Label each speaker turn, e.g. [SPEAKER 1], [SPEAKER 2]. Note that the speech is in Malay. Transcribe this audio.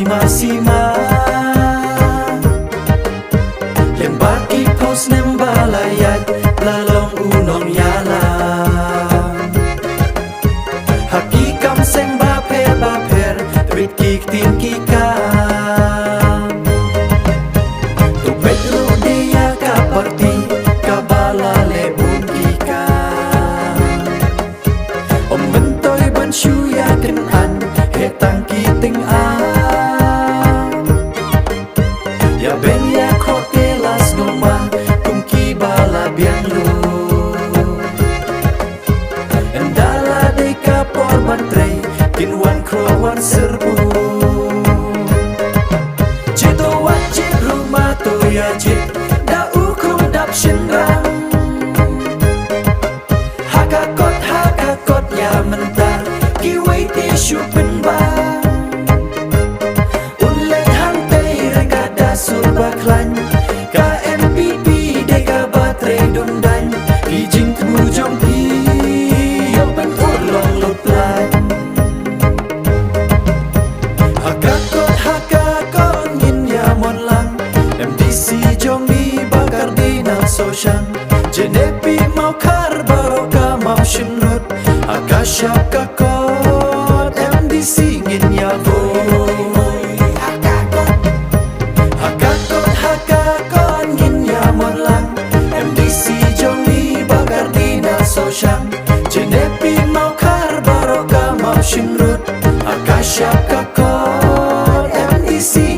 [SPEAKER 1] sima yang bagi pos nembalayat lalong unong yalang hakikam seng baper tweet kik tim kikam tu bedro dia kaparti kabala lebun kikam om bentoy ban shuya kenan hetang kiting ya ben ya kotelas noma kumki bala biang lu endala de kapor bantrei kinwan krowan serbu jito wajib rumah to ya jit da ukum dap shinrang hakakot ya mentar kiwai te shupen ba baklan KMPP deka baterai dundan ijing temu jompi open urlong luplan hakakot ngin ya monlang MDC jombi bakar dinam sosyang jenepi mau kar baroka mau shenut akasyap kakot MDC ngin ya voy sosyang jenepi mau kar baroka mau shinrut akasyap kakot MDC